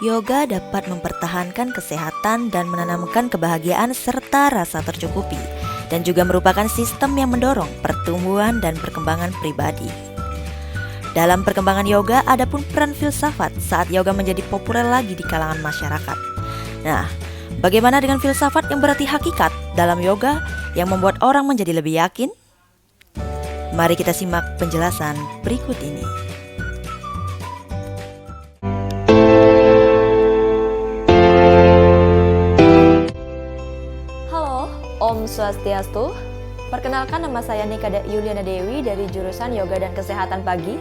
Yoga dapat mempertahankan kesehatan dan menanamkan kebahagiaan serta rasa tercukupi, dan juga merupakan sistem yang mendorong pertumbuhan dan perkembangan pribadi. Dalam perkembangan yoga, ada pun peran filsafat saat yoga menjadi populer lagi di kalangan masyarakat. Nah, bagaimana dengan filsafat yang berarti hakikat dalam yoga yang membuat orang menjadi lebih yakin? Mari kita simak penjelasan berikut ini. Halo, Om Swastiastu. Perkenalkan, nama saya Nika Yuliana Dewi dari jurusan Yoga dan Kesehatan Pagi.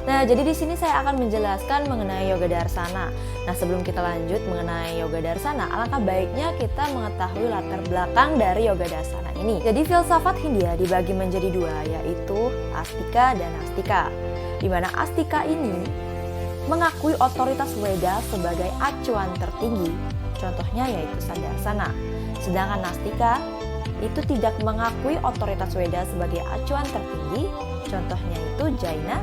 Nah, jadi di sini saya akan menjelaskan mengenai Yoga Darsana. Nah, sebelum kita lanjut mengenai Yoga Darsana, alangkah baiknya kita mengetahui latar belakang dari Yoga Darsana ini. Jadi filsafat Hindia dibagi menjadi dua, yaitu Astika dan Nastika. Di mana Astika ini mengakui otoritas Weda sebagai acuan tertinggi. Contohnya yaitu Sadarsana. Sedangkan Nastika itu tidak mengakui otoritas Weda sebagai acuan tertinggi, contohnya itu Jaina,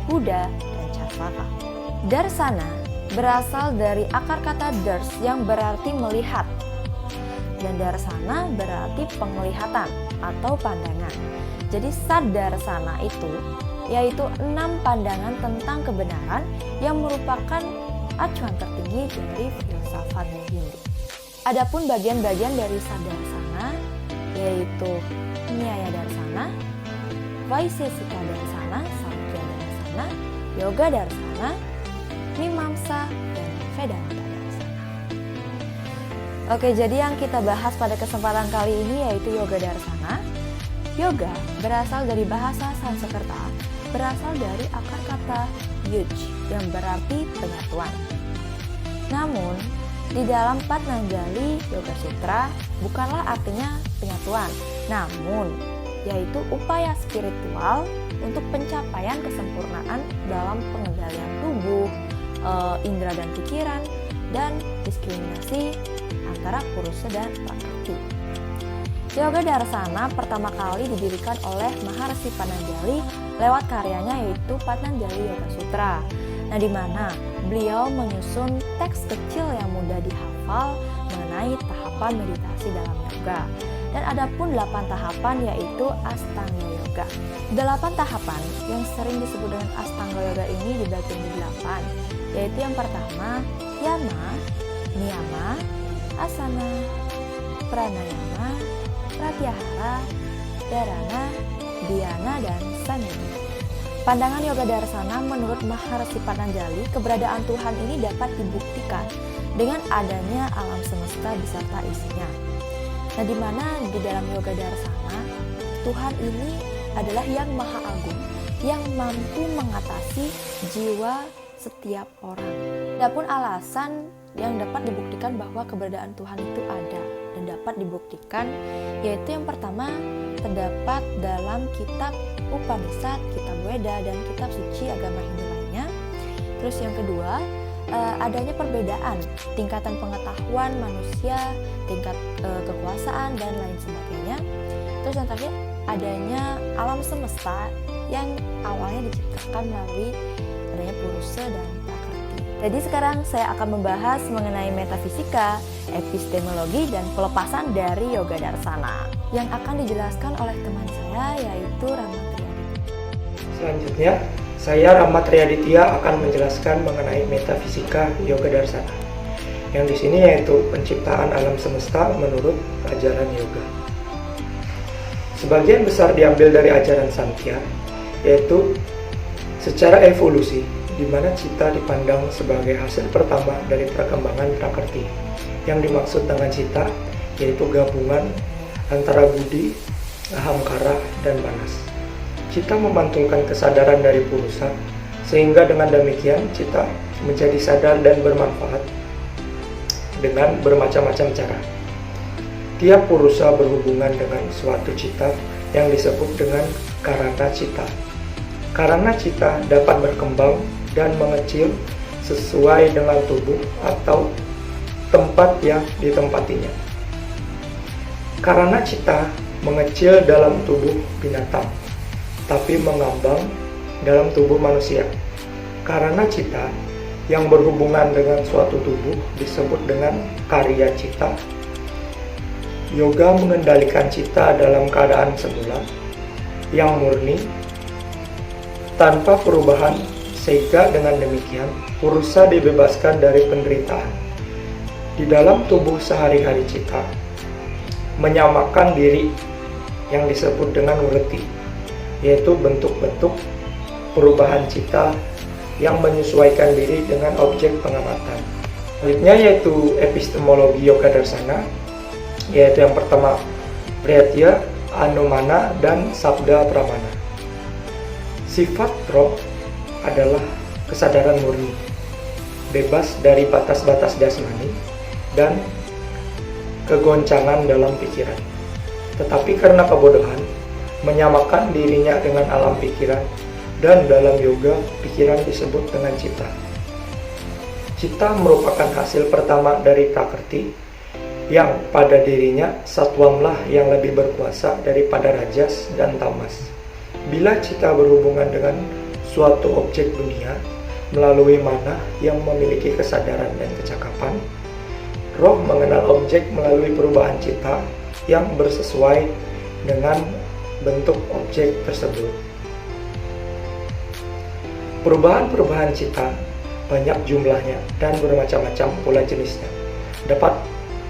Buddha, dan Charvaka. Darsana berasal dari akar kata dars yang berarti melihat, dan darsana berarti penglihatan atau pandangan. Jadi Sadarsana itu yaitu 6 pandangan tentang kebenaran yang merupakan acuan tertinggi dari filsafat Hindu. Adapun bagian-bagian dari Sadarsana yaitu Nyaya Darsana, Vaisesika Darsana, Samkhya Darsana, Yoga Darsana, Mimamsa, dan Vedanta Darsana. Oke, jadi yang kita bahas pada kesempatan kali ini yaitu Yoga Darsana. Yoga berasal dari bahasa Sanskerta, berasal dari akar kata yuj yang berarti penyatuan. Namun, di dalam Patanjali Yoga Sutra bukanlah artinya penyatuan, namun yaitu upaya spiritual untuk pencapaian kesempurnaan dalam pengendalian tubuh, indera dan pikiran, dan diskriminasi antara Purusa dan Prakriti. Yoga Darsana pertama kali didirikan oleh Maharshi Patanjali lewat karyanya yaitu Patanjali Yoga Sutra. Nah, di mana beliau menyusun teks kecil yang mudah dihafal mengenai tahapan meditasi dalam yoga. Dan ada pun 8 tahapan yaitu Astanga Yoga. 8 tahapan yang sering disebut dengan Astanga Yoga ini dibagi menjadi 8, yaitu yang pertama Yama, Niyama, Asana, Pranayama, Pratyahara, Dharana, Dhyana, dan Samyama. Pandangan Yoga Darsana menurut Maharshi Patanjali, keberadaan Tuhan ini dapat dibuktikan dengan adanya alam semesta beserta isinya. Nah, di mana di dalam Yoga Darsana, Tuhan ini adalah yang maha agung, yang mampu mengatasi jiwa setiap orang. Adapun alasan yang dapat dibuktikan bahwa keberadaan Tuhan itu ada dan dapat dibuktikan, yaitu yang pertama terdapat dalam kitab Upanishad, kitab Weda, dan kitab suci agama Hindu lainnya. Terus yang kedua, adanya perbedaan tingkatan pengetahuan manusia, tingkat kekuasaan, dan lain sebagainya. Terus yang terakhir, adanya alam semesta yang awalnya diciptakan melalui adanya Purusa dan Prakriti. Jadi sekarang saya akan membahas mengenai metafisika, epistemologi, dan pelepasan dari Yoga Darsana yang akan dijelaskan oleh teman saya yaitu Rama Triaditya. Selanjutnya, saya Rama Triaditya akan menjelaskan mengenai metafisika Yoga Darsana. Yang di sini yaitu penciptaan alam semesta menurut ajaran yoga. Sebagian besar diambil dari ajaran Samkhya, yaitu secara evolusi, di mana cita dipandang sebagai hasil pertama dari perkembangan prakrti. Yang dimaksud dengan cita yaitu gabungan antara budi, ahamkara, dan manas. Cita memantulkan kesadaran dari Purusa, sehingga dengan demikian cita menjadi sadar dan bermanfaat dengan bermacam-macam cara. Tiap Purusa berhubungan dengan suatu cita yang disebut dengan karana cita. Karana cita dapat berkembang dan mengecil sesuai dengan tubuh atau tempat yang ditempatinya. Karana cita mengecil dalam tubuh binatang, tapi mengambang dalam tubuh manusia. Karana cita yang berhubungan dengan suatu tubuh disebut dengan karya cita. Yoga mengendalikan cita dalam keadaan semula yang murni tanpa perubahan, sehingga dengan demikian purusa dibebaskan dari penderitaan. Di dalam tubuh sehari-hari cita menyamakan diri yang disebut dengan writti, yaitu bentuk-bentuk perubahan cita yang menyesuaikan diri dengan objek pengamatan. Selanjutnya yaitu epistemologi yoga darsana, yaitu yang pertama Priyatya, Anumana, dan Sabda Pramana. Sifat roh adalah kesadaran murni, bebas dari batas-batas jasmani dan kegoncangan dalam pikiran. Tetapi karena kebodohan, menyamakan dirinya dengan alam pikiran, dan dalam yoga, pikiran disebut dengan cita. Cita merupakan hasil pertama dari prakrti, yang pada dirinya satwamlah yang lebih berkuasa daripada rajas dan tamas. Bila cita berhubungan dengan suatu objek dunia melalui mana yang memiliki kesadaran dan kecakapan, roh mengenal objek melalui perubahan cita yang bersesuai dengan bentuk objek tersebut. Perubahan-perubahan cita banyak jumlahnya dan bermacam-macam pula jenisnya. Dapat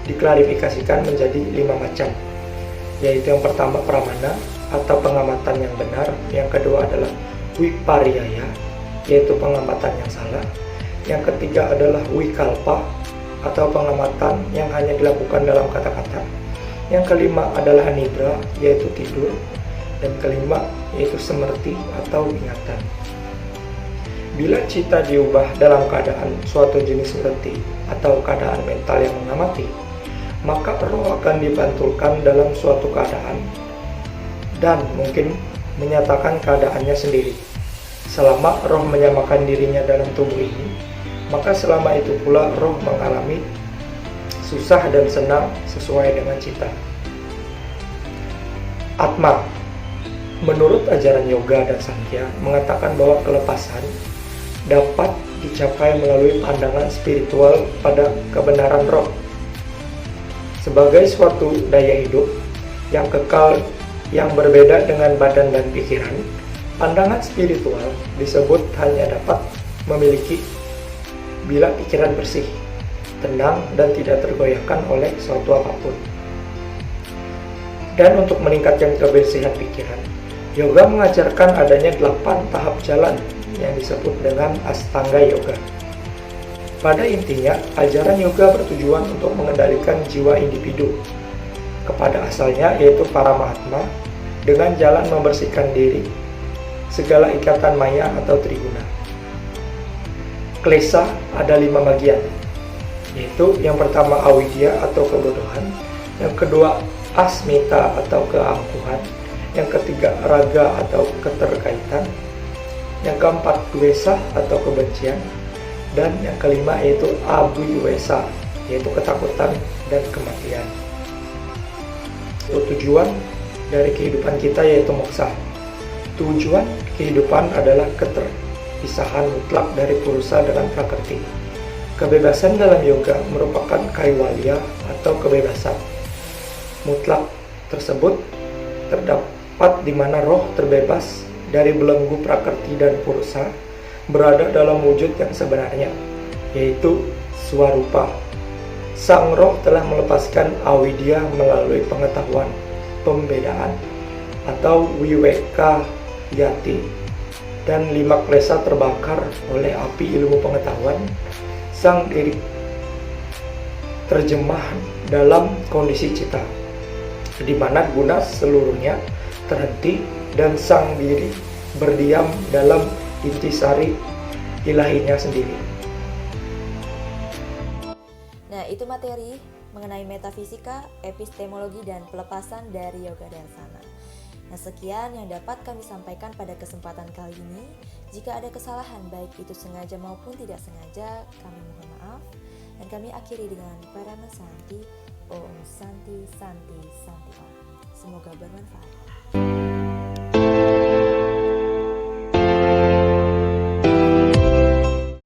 diklarifikasikan menjadi 5 macam, yaitu yang pertama pramana atau pengamatan yang benar, yang kedua adalah wiparyaya, yaitu pengamatan yang salah, yang ketiga adalah wikalpa atau pengamatan yang hanya dilakukan dalam kata-kata, yang kelima adalah nidra, yaitu tidur, dan kelima yaitu semerti atau ingatan. Bila cita diubah dalam keadaan suatu jenis writti atau keadaan mental yang mengamati, maka roh akan dibantulkan dalam suatu keadaan dan mungkin menyatakan keadaannya sendiri. Selama roh menyamakan dirinya dalam tubuh ini, maka selama itu pula roh mengalami susah dan senang sesuai dengan cita. Atma, menurut ajaran yoga dan Sankhya, mengatakan bahwa kelepasan dapat dicapai melalui pandangan spiritual pada kebenaran roh sebagai suatu daya hidup yang kekal yang berbeda dengan badan dan pikiran. Pandangan spiritual disebut hanya dapat memiliki bila pikiran bersih, tenang, dan tidak tergoyahkan oleh suatu apapun. Dan untuk meningkatkan kebersihan pikiran, yoga mengajarkan adanya 8 tahap jalan yang disebut dengan Astanga Yoga. Pada intinya, ajaran yoga bertujuan untuk mengendalikan jiwa individu kepada asalnya, yaitu para mahatma, dengan jalan membersihkan diri segala ikatan maya atau triguna. Klesa ada 5 bagian, yaitu yang pertama avidya atau kebodohan, yang kedua asmita atau keangkuhan, yang ketiga raga atau keterkaitan, yang keempat dwesa atau kebencian, dan yang kelima yaitu abhiwesa, yaitu ketakutan dan kematian. Tujuan dari kehidupan kita yaitu moksa. Tujuan kehidupan adalah keterpisahan mutlak dari purusa dengan prakrti. Kebebasan dalam yoga merupakan kaivalya atau kebebasan mutlak tersebut terdapat di mana roh terbebas dari belenggu prakrti dan purusa, berada dalam wujud yang sebenarnya, yaitu swarupa. Sang roh telah melepaskan avidya melalui pengetahuan pembedaan atau viveka yati, dan 5 klesa terbakar oleh api ilmu pengetahuan. Sang diri terjemah dalam kondisi cita, di mana guna seluruhnya terhenti dan sang diri berdiam dalam intisari ilahinya sendiri. Nah, itu materi mengenai metafisika, epistemologi, dan pelepasan dari yoga darsana. Nah, sekian yang dapat kami sampaikan pada kesempatan kali ini. Jika ada kesalahan, baik itu sengaja maupun tidak sengaja, kami mohon maaf. Dan kami akhiri dengan Parama Santi, Om Santi Santi Santi Om. Semoga bermanfaat.